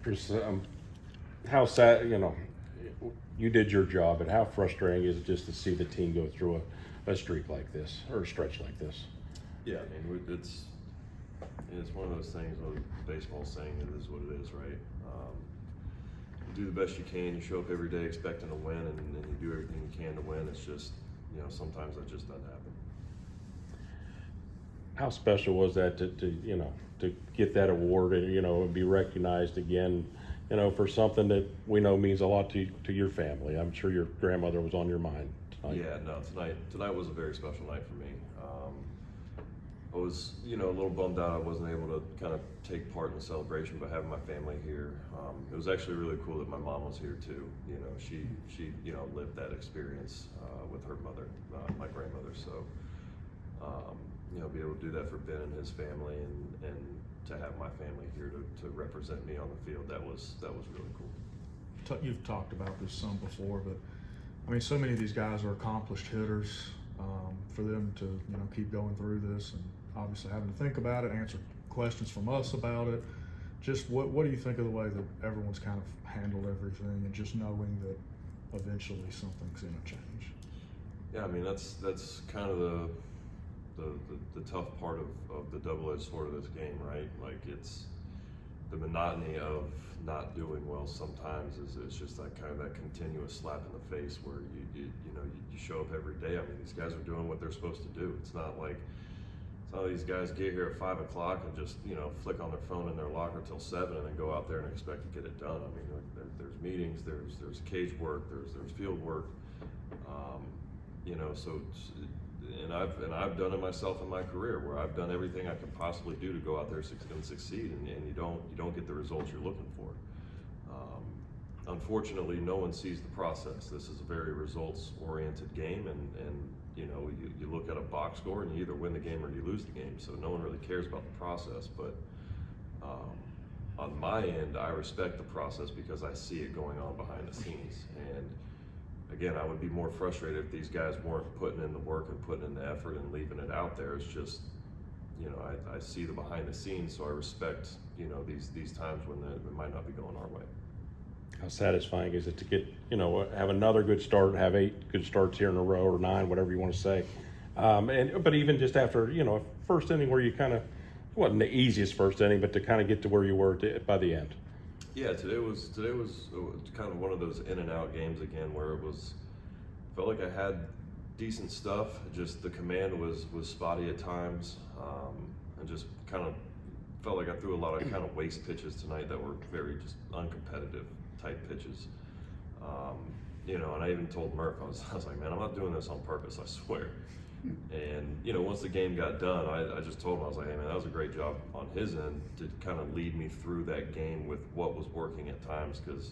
Just, how sad, you did your job, and how frustrating is it just to see the team go through a streak like this, or a stretch like this? Yeah, I mean, it's one of those things where baseball saying it is what it is, right? You do the best you can, you show up every day expecting to win, and you do everything you can to win. It's just, sometimes that just doesn't happen. How special was that to get that award and be recognized again, for something that we know means a lot to your family? I'm sure your grandmother was on your mind tonight. Yeah, no, tonight was a very special night for me. I was, a little bummed out I wasn't able to kind of take part in the celebration, but having my family here, it was actually really cool that my mom was here too. She lived that experience with her mother, my grandmother. So, be able to do that for Ben and his family, and to have my family here to represent me on the field, that was really cool. You've talked about this some before, but I mean, so many of these guys are accomplished hitters. For them to keep going through this, and obviously having to think about it, answer questions from us about it. Just what do you think of the way that everyone's kind of handled everything, and just knowing that eventually something's going to change? Yeah, I mean that's kind of the tough part of the double-edged sword of this game, right? Like, it's the monotony of not doing well sometimes is just that kind of that continuous slap in the face where you show up every day. I mean, these guys are doing what they're supposed to do. It's not like these guys get here at 5 o'clock and just flick on their phone in their locker till 7 and then go out there and expect to get it done. I mean, there's meetings, there's cage work, there's field work, so I've done it myself in my career, where I've done everything I could possibly do to go out there and succeed, and you don't get the results you're looking for. Unfortunately, no one sees the process. This is a very results-oriented game, and you look at a box score and you either win the game or you lose the game. So no one really cares about the process. But on my end, I respect the process because I see it going on behind the scenes. And again, I would be more frustrated if these guys weren't putting in the work and putting in the effort and leaving it out there. It's just, I see the behind the scenes, so I respect, these times when it might not be going our way. How satisfying is it to get, have another good start, have 8 good starts here in a row, or 9, whatever you want to say. But even just after, a first inning where you kind of, wasn't the easiest first inning, but to kind of get to where you were by the end. Yeah, today was kind of one of those in and out games again, where felt like I had decent stuff. Just the command was spotty at times, and just kind of felt like I threw a lot of kind of waste pitches tonight that were very just uncompetitive type pitches. And I even told Murph, I was like, man, I'm not doing this on purpose, I swear. And once the game got done, I just told him, I was like, hey man, that was a great job on his end to kind of lead me through that game with what was working at times, because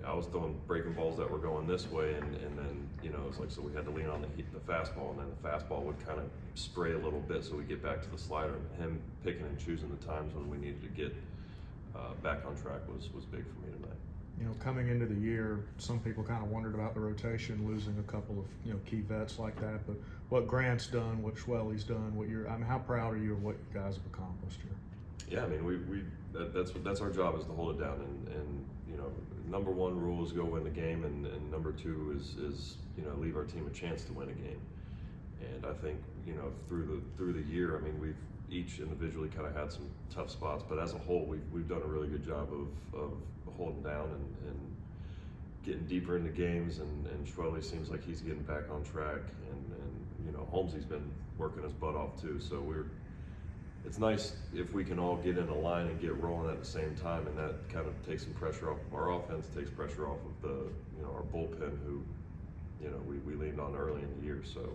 I was throwing breaking balls that were going this way, and then it's like, so we had to lean on the fastball, and then the fastball would kind of spray a little bit, so we get back to the slider, and him picking and choosing the times when we needed to get back on track was big for me tonight. Coming into the year, some people kind of wondered about the rotation, losing a couple of key vets like that. But what Grant's done, what Schwelly's done, how proud are you of what you guys have accomplished here? Yeah, I mean, that's our job, is to hold it down, and number one rule is go win the game, and number two is leave our team a chance to win a game. And I think through the year, I mean, we've each individually kind of had some tough spots, but as a whole, we've done a really good job of holding down and getting deeper into games. And Schwelly seems like he's getting back on track, and Holmesy's been working his butt off too. So it's nice if we can all get in a line and get rolling at the same time, and that kind of takes some pressure off of our offense, takes pressure off of our bullpen, who we leaned on early in the year. So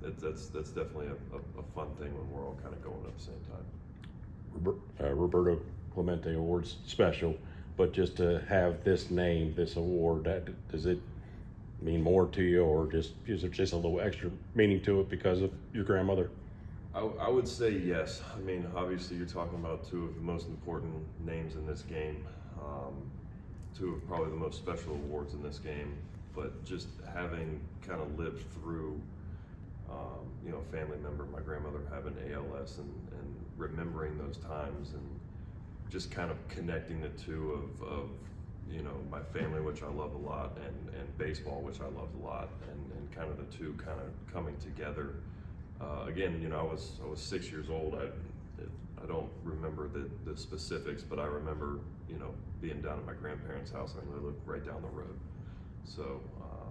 that's definitely a fun thing when we're all kind of going at the same time. Roberto Clemente Award's special, but just to have this name, this award, does it mean more to you, or is there just a little extra meaning to it because of your grandmother? I would say yes. I mean, obviously you're talking about two of the most important names in this game, two of probably the most special awards in this game, but just having kind of lived through a family member, my grandmother, having ALS, and remembering those times, and just kind of connecting the two of you know, my family, which I love a lot, and baseball, which I loved a lot, and kind of the two kind of coming together. Again, you know, I was 6 years old. I don't remember the specifics, but I remember, you know, being down at my grandparents' house. I mean, they lived right down the road, so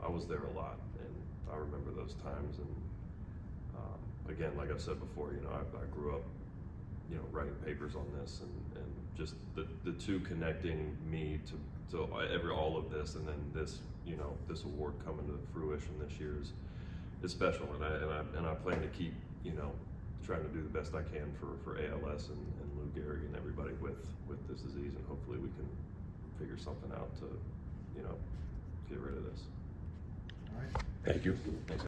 I was there a lot, and I remember those times. And again, like I've said before, you know, I grew up, you know, writing papers on this, and just the two connecting me to all of this, and then this, you know, this award coming to fruition this year is special, and I plan to keep, you know, trying to do the best I can for ALS and Lou Gehrig and everybody with this disease, and hopefully we can figure something out to, you know, get rid of this. All right. Thank you. Thanks.